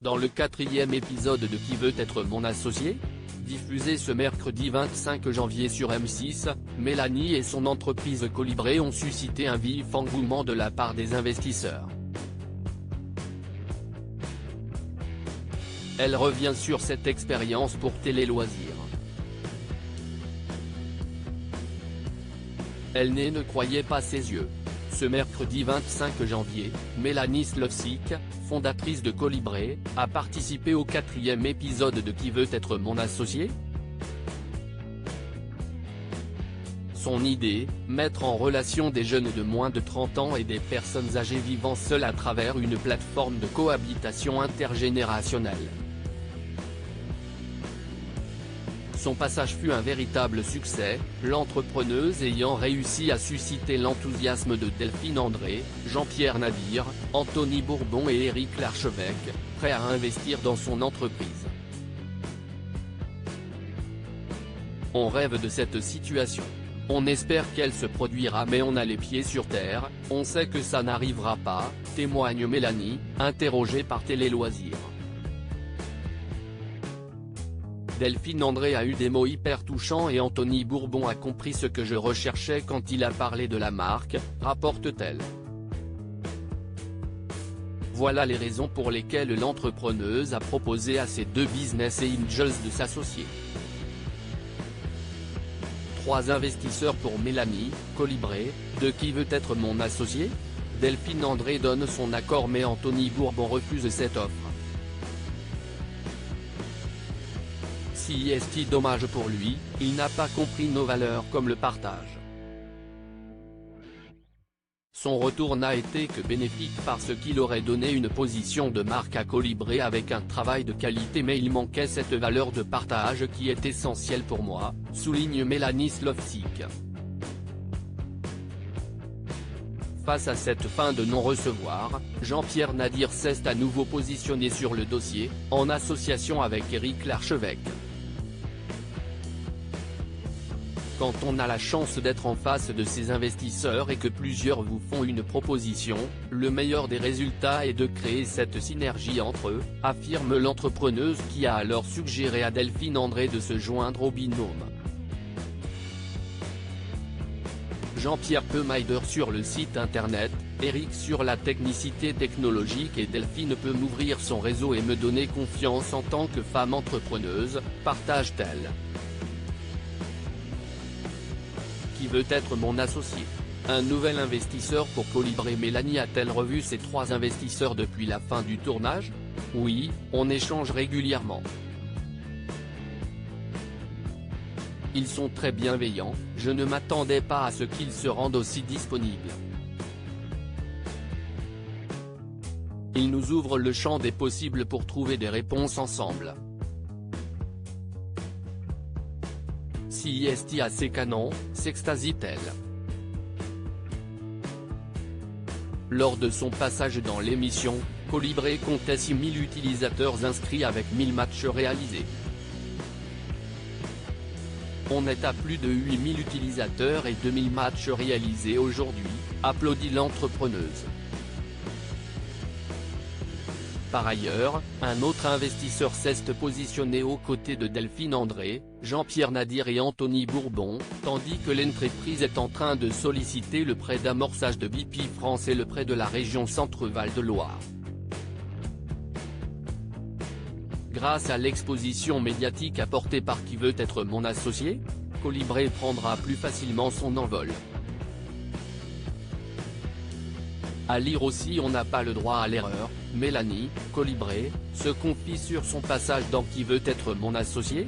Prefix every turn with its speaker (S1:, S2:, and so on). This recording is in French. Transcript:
S1: Dans le 4e épisode de Qui veut être mon associé ? Diffusé ce mercredi 25 janvier sur M6, Mélanie et son entreprise Colibri ont suscité un vif engouement de la part des investisseurs. Elle revient sur cette expérience pour Télé Loisirs. Elle ne croyait pas ses yeux. Ce mercredi 25 janvier, Mélanie Slovsik, fondatrice de Colibri, a participé au 4e épisode de Qui veut être mon associé ? Son idée, mettre en relation des jeunes de moins de 30 ans et des personnes âgées vivant seules à travers une plateforme de cohabitation intergénérationnelle. Son passage fut un véritable succès, l'entrepreneuse ayant réussi à susciter l'enthousiasme de Delphine André, Jean-Pierre Nadir, Anthony Bourbon et Éric Larchevêque, prêts à investir dans son entreprise. On rêve de cette situation. On espère qu'elle se produira mais on a les pieds sur terre, on sait que ça n'arrivera pas, témoigne Mélanie, interrogée par Télé Loisirs. Delphine André a eu des mots hyper touchants et Anthony Bourbon a compris ce que je recherchais quand il a parlé de la marque, rapporte-t-elle. Voilà les raisons pour lesquelles l'entrepreneuse a proposé à ses deux business angels de s'associer. 3 investisseurs pour Mélanie, Colibri, de Qui veut être mon associé ? Delphine André donne son accord mais Anthony Bourbon refuse cette offre. Si est dommage pour lui, il n'a pas compris nos valeurs comme le partage. Son retour n'a été que bénéfique parce qu'il aurait donné une position de marque à Colibri avec un travail de qualité mais il manquait cette valeur de partage qui est essentielle pour moi, souligne Mélanie Slovsik. Face à cette fin de non-recevoir, Jean-Pierre Nadir s'est à nouveau positionné sur le dossier, en association avec Éric Larchevêque. Quand on a la chance d'être en face de ces investisseurs et que plusieurs vous font une proposition, le meilleur des résultats est de créer cette synergie entre eux, affirme l'entrepreneuse qui a alors suggéré à Delphine André de se joindre au binôme. Jean-Pierre Pemaider sur le site internet, Éric sur la technicité technologique et Delphine peut m'ouvrir son réseau et me donner confiance en tant que femme entrepreneuse, partage-t-elle. Qui veut être mon associé ? Un nouvel investisseur pour Colibri. Mélanie a-t-elle revu ses 3 investisseurs depuis la fin du tournage ? Oui, on échange régulièrement. Ils sont très bienveillants, je ne m'attendais pas à ce qu'ils se rendent aussi disponibles. Ils nous ouvrent le champ des possibles pour trouver des réponses ensemble. Si est assez canon, s'extasie-t-elle. Lors de son passage dans l'émission, Colibri comptait 6 000 utilisateurs inscrits avec 1000 matchs réalisés. On est à plus de 8 000 utilisateurs et 2000 matchs réalisés aujourd'hui, applaudit l'entrepreneuse. Par ailleurs, un autre investisseur s'est positionné aux côtés de Delphine André, Jean-Pierre Nadir et Anthony Bourbon, tandis que l'entreprise est en train de solliciter le prêt d'amorçage de Bpifrance et le prêt de la région Centre-Val de Loire. Grâce à l'exposition médiatique apportée par Qui veut être mon associé ? Colibri prendra plus facilement son envol. À lire aussi On n'a pas le droit à l'erreur, Mélanie, Colibri, se confie sur son passage dans Qui veut être mon associé ?